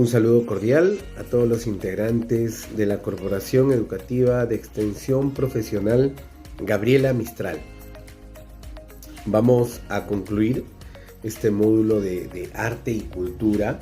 Un saludo cordial a todos los integrantes de la Corporación Educativa de Extensión Profesional Gabriela Mistral. Vamos a concluir este módulo de arte y cultura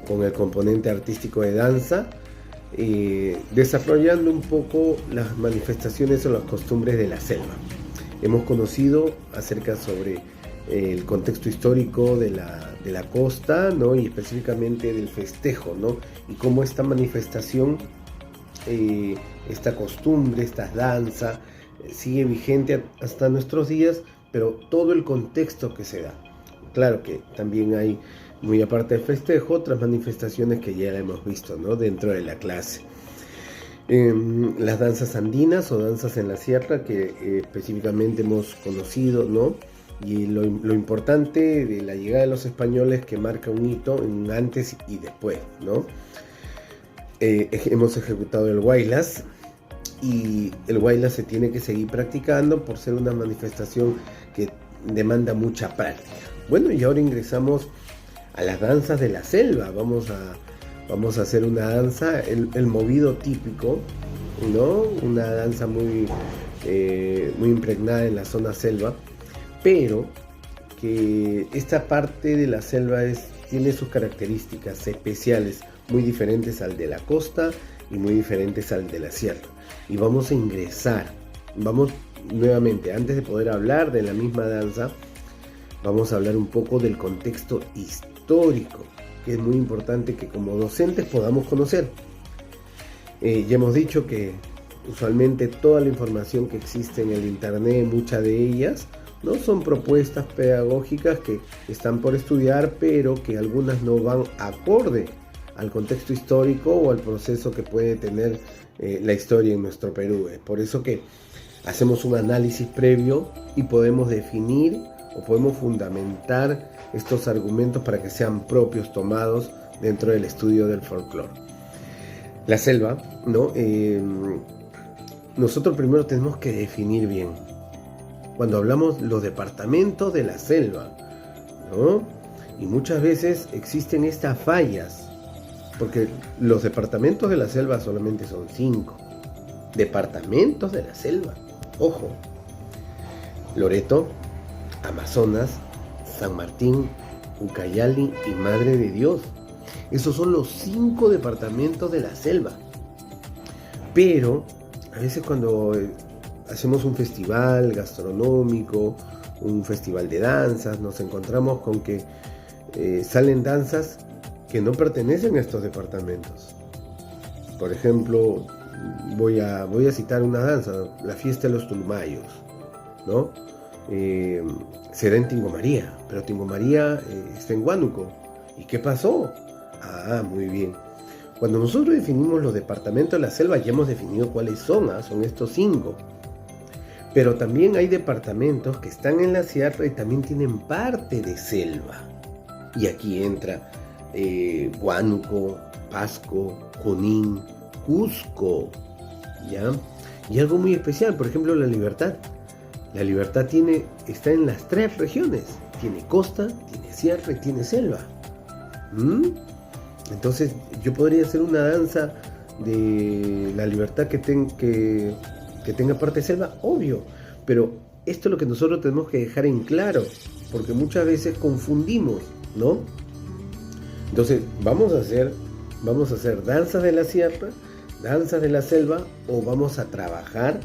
con el componente artístico de danza, desarrollando un poco las manifestaciones o las costumbres de la selva. Hemos conocido acerca sobre el contexto histórico de la costa, ¿no? Y específicamente del festejo, ¿no? Y cómo esta manifestación, esta costumbre, esta danza, sigue vigente hasta nuestros días, pero todo el contexto que se da. Claro que también hay, muy aparte del festejo, otras manifestaciones que ya hemos visto, ¿no? Dentro de la clase. Las danzas andinas o danzas en la sierra que específicamente hemos conocido, ¿no? Y lo importante de la llegada de los españoles, que marca un hito en antes y después, ¿no? Hemos ejecutado el Huaylas, y el Huaylas se tiene que seguir practicando por ser una manifestación que demanda mucha práctica. Bueno, y ahora ingresamos a las danzas de la selva. Vamos a hacer una danza, el movido típico, ¿no? Una danza muy impregnada en la zona selva, pero que esta parte de la selva tiene sus características especiales, muy diferentes al de la costa y muy diferentes al de la sierra. Y vamos a ingresar, nuevamente, antes de poder hablar de la misma danza, vamos a hablar un poco del contexto histórico, que es muy importante que como docentes podamos conocer. Ya hemos dicho que usualmente toda la información que existe en el internet, muchas de ellas, no son propuestas pedagógicas que están por estudiar, pero que algunas no van acorde al contexto histórico o al proceso que puede tener la historia en nuestro Perú. Es por eso que hacemos un análisis previo y podemos definir o podemos fundamentar estos argumentos para que sean propios, tomados dentro del estudio del folclore. La selva, ¿no? Nosotros primero tenemos que definir bien. Cuando hablamos los departamentos de la selva, ¿no? Y muchas veces existen estas fallas, porque los departamentos de la selva solamente son 5. Departamentos de la selva, ojo: Loreto, Amazonas, San Martín, Ucayali y Madre de Dios. Esos son los 5 departamentos de la selva. Pero a veces cuando hacemos un festival gastronómico, un festival de danzas, nos encontramos con que salen danzas que no pertenecen a estos departamentos. Por ejemplo, voy a citar una danza, la fiesta de los Tulmayos, ¿no? Se da en Tingomaría, pero Tingomaría está en Huánuco. ¿Y qué pasó? Muy bien. Cuando nosotros definimos los departamentos de la selva, ya hemos definido cuáles son, son estos 5. Pero también hay departamentos que están en la sierra y también tienen parte de selva. Y aquí entra Huánuco, Pasco, Junín, Cusco, ¿ya? Y algo muy especial, por ejemplo, La Libertad. La Libertad está en las 3 regiones. Tiene costa, tiene sierra y tiene selva. Entonces yo podría hacer una danza de La Libertad que tenga parte de selva, obvio, pero esto es lo que nosotros tenemos que dejar en claro, porque muchas veces confundimos, ¿no? Entonces vamos a hacer danzas de la sierra, danzas de la selva, o vamos a trabajar,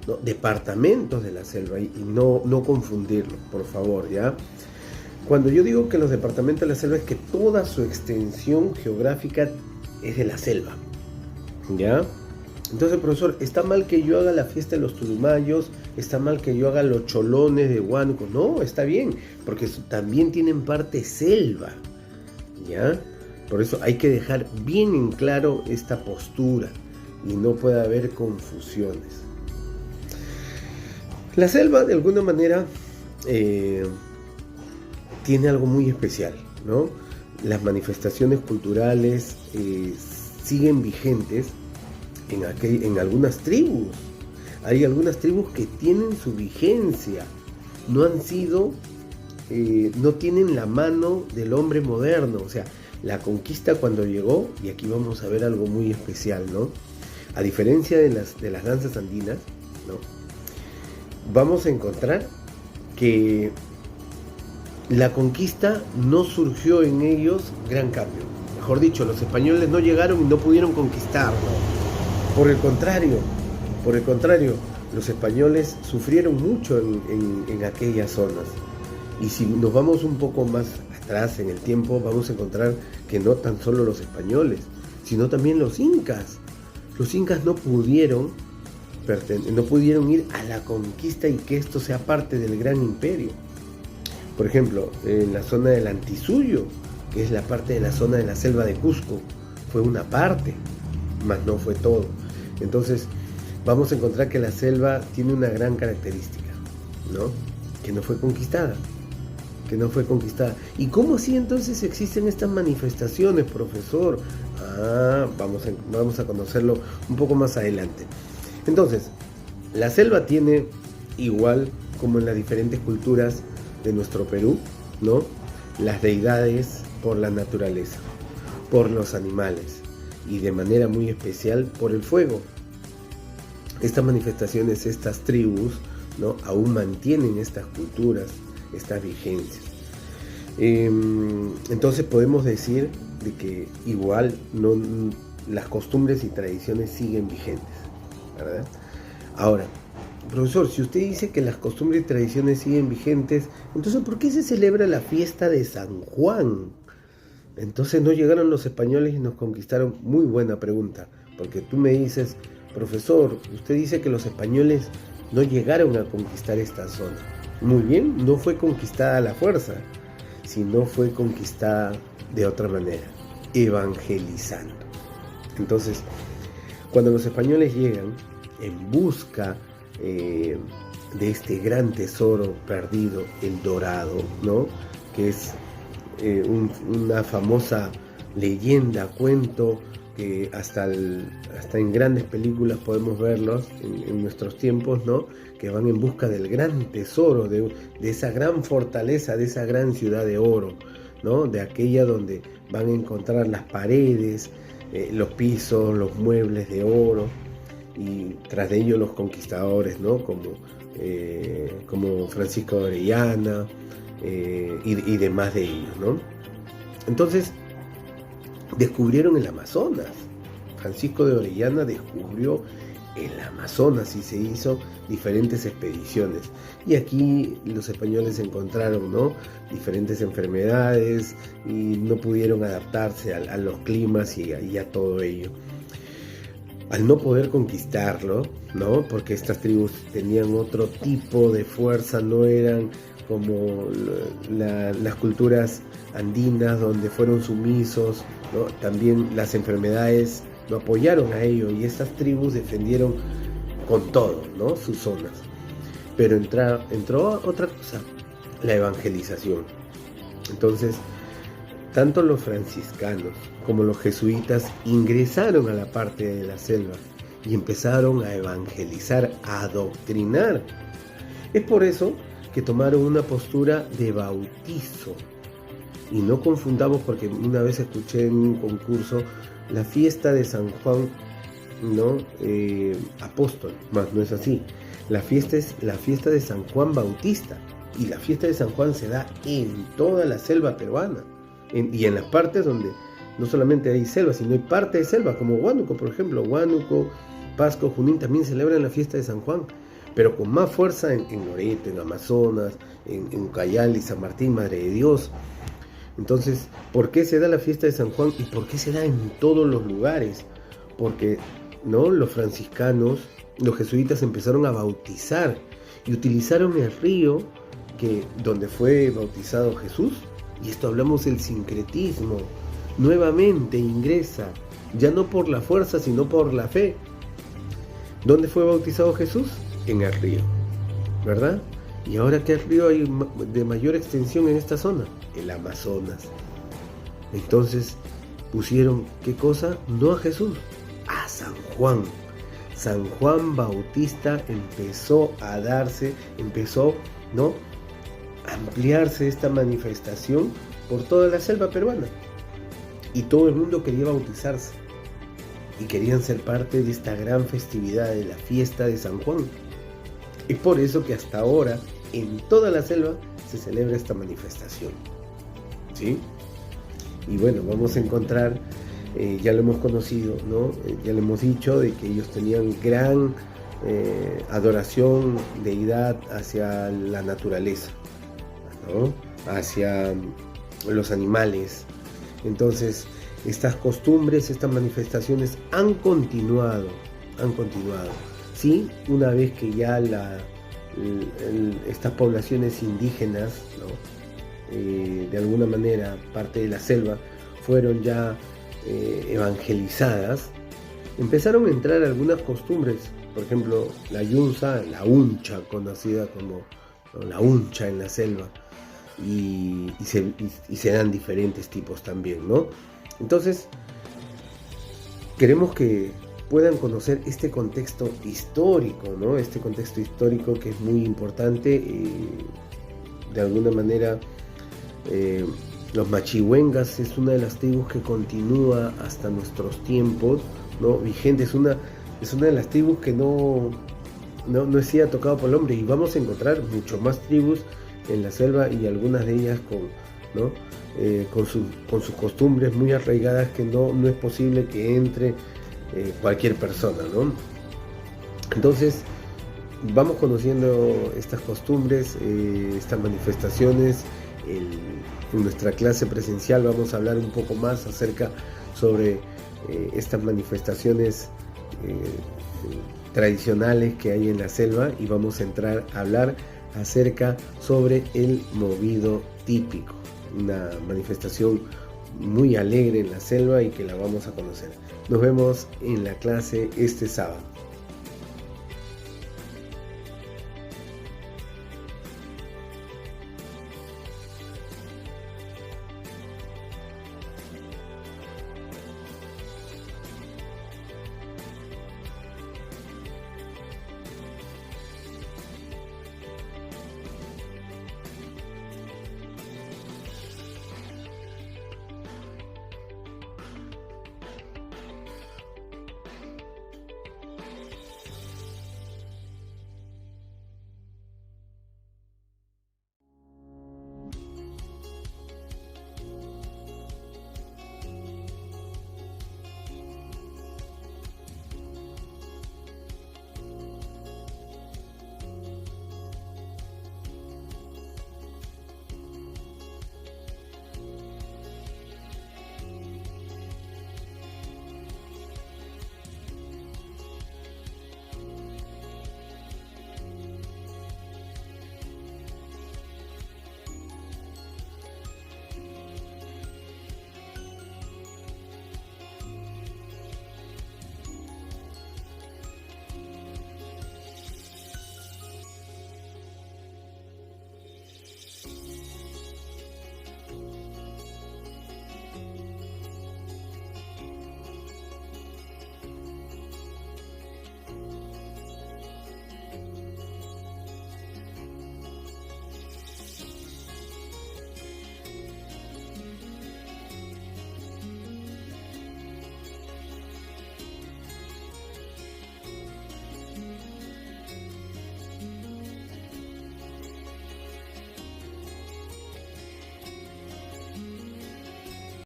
¿no?, departamentos de la selva, y no confundirlo, por favor, ¿ya? Cuando yo digo que los departamentos de la selva, es que toda su extensión geográfica es de la selva, ¿ya? Entonces, profesor, ¿está mal que yo haga la fiesta de los Tulmayos? ¿Está mal que yo haga los cholones de Huánuco? No, está bien, porque también tienen parte selva, ¿ya? Por eso hay que dejar bien en claro esta postura y no puede haber confusiones. La selva, de alguna manera, tiene algo muy especial, ¿no? Las manifestaciones culturales siguen vigentes en algunas tribus. Hay algunas tribus que tienen su vigencia, no tienen la mano del hombre moderno, o sea, La conquista cuando llegó, y aquí vamos a ver algo muy especial, ¿no? A diferencia de las danzas andinas, ¿no? Vamos a encontrar que la conquista no surgió en ellos gran cambio. Mejor dicho, los españoles no llegaron y no pudieron conquistar, ¿no? Por el contrario, los españoles sufrieron mucho en aquellas zonas. Y si nos vamos un poco más atrás en el tiempo, vamos a encontrar que no tan solo los españoles, sino también los incas. Los incas no pudieron ir a la conquista y que esto sea parte del gran imperio. Por ejemplo, en la zona del Antisuyo, que es la parte de la zona de la selva de Cusco, fue una parte, mas no fue todo. Entonces, vamos a encontrar que la selva tiene una gran característica, ¿no? Que no fue conquistada. ¿Y cómo así entonces existen estas manifestaciones, profesor? Vamos a conocerlo un poco más adelante. Entonces, la selva tiene, igual como en las diferentes culturas de nuestro Perú, ¿no? Las deidades por la naturaleza, por los animales y de manera muy especial por el fuego. Estas manifestaciones, estas tribus, ¿no? Aún mantienen estas culturas, estas vigencias. Entonces podemos decir de que igual las costumbres y tradiciones siguen vigentes, ¿verdad? Ahora, profesor, si usted dice que las costumbres y tradiciones siguen vigentes, entonces ¿por qué se celebra la fiesta de San Juan? Entonces no llegaron los españoles y nos conquistaron. Muy buena pregunta, porque tú me dices, profesor, usted dice que los españoles no llegaron a conquistar esta zona. Muy bien, no fue conquistada a la fuerza, sino fue conquistada de otra manera, evangelizando. Entonces, cuando los españoles llegan en busca de este gran tesoro perdido, el dorado, ¿no? Que es una famosa leyenda, cuento, que hasta en grandes películas podemos verlos en nuestros tiempos, ¿no? Que van en busca del gran tesoro, de esa gran fortaleza, de esa gran ciudad de oro, ¿no? De aquella donde van a encontrar las paredes, los pisos, los muebles de oro, y tras de ello los conquistadores, ¿no? Como Francisco de Orellana y demás de ellos, ¿no? Entonces descubrieron el Amazonas. Francisco de Orellana descubrió el Amazonas y se hizo diferentes expediciones. Y aquí los españoles encontraron, ¿no? Diferentes enfermedades y no pudieron adaptarse a los climas y a todo ello. Al no poder conquistarlo, ¿no? Porque estas tribus tenían otro tipo de fuerza, no eran como las culturas andinas donde fueron sumisos, ¿no? También las enfermedades no apoyaron a ello y estas tribus defendieron con todo, ¿no? Sus zonas. Pero entró otra cosa, la evangelización. Entonces, tanto los franciscanos como los jesuitas ingresaron a la parte de la selva y empezaron a evangelizar, a adoctrinar. Es por eso que tomaron una postura de bautizo. Y no confundamos, porque una vez escuché en un concurso la fiesta de San Juan, ¿no? Apóstol, más no es así. La fiesta es la fiesta de San Juan Bautista, y la fiesta de San Juan se da en toda la selva peruana, y en las partes donde no solamente hay selva, sino hay parte de selva, como Huánuco, por ejemplo. Huánuco, Pasco, Junín también celebran la fiesta de San Juan, pero con más fuerza en Loreto, en Amazonas, en Ucayali, San Martín, Madre de Dios. Entonces, ¿por qué se da la fiesta de San Juan y por qué se da en todos los lugares? Porque, ¿no? Los franciscanos, los jesuitas empezaron a bautizar y utilizaron el río donde fue bautizado Jesús. Y esto hablamos del sincretismo. Nuevamente ingresa, ya no por la fuerza, sino por la fe. ¿Dónde fue bautizado Jesús? En el río, ¿verdad? ¿Y ahora qué río hay de mayor extensión en esta zona? El Amazonas. Entonces pusieron, ¿qué cosa? No a Jesús, a San Juan. San Juan Bautista empezó a darse, ¿no? A ampliarse esta manifestación por toda la selva peruana. y todo el mundo quería bautizarse y querían ser parte de esta gran festividad de la fiesta de San Juan. Es por eso que hasta ahora en toda la selva se celebra esta manifestación, ¿sí? Y bueno, vamos a encontrar, ya lo hemos conocido, ¿no? Ya le hemos dicho de que ellos tenían gran adoración, deidad hacia la naturaleza, ¿no? Hacia los animales. Entonces, estas costumbres, estas manifestaciones han continuado. Sí, una vez que ya estas poblaciones indígenas, ¿no? De alguna manera parte de la selva fueron ya evangelizadas, empezaron a entrar algunas costumbres, por ejemplo la yunza, la huncha, conocida como, ¿no?, la huncha en la selva, y se dan diferentes tipos también, ¿no? Entonces queremos que puedan conocer este contexto histórico, ¿no? Este contexto histórico que es muy importante. De alguna manera los machihuengas es una de las tribus que continúa hasta nuestros tiempos, ¿no? Vigente, es una de las tribus que no ha sido tocado por el hombre, y vamos a encontrar mucho más tribus en la selva, y algunas de ellas con sus costumbres muy arraigadas, que no es posible que entre cualquier persona, ¿no? Entonces vamos conociendo estas costumbres, estas manifestaciones. En nuestra clase presencial vamos a hablar un poco más acerca sobre estas manifestaciones tradicionales que hay en la selva, y vamos a entrar a hablar acerca sobre el movido típico, una manifestación muy alegre en la selva y que la vamos a conocer. Nos vemos en la clase este sábado.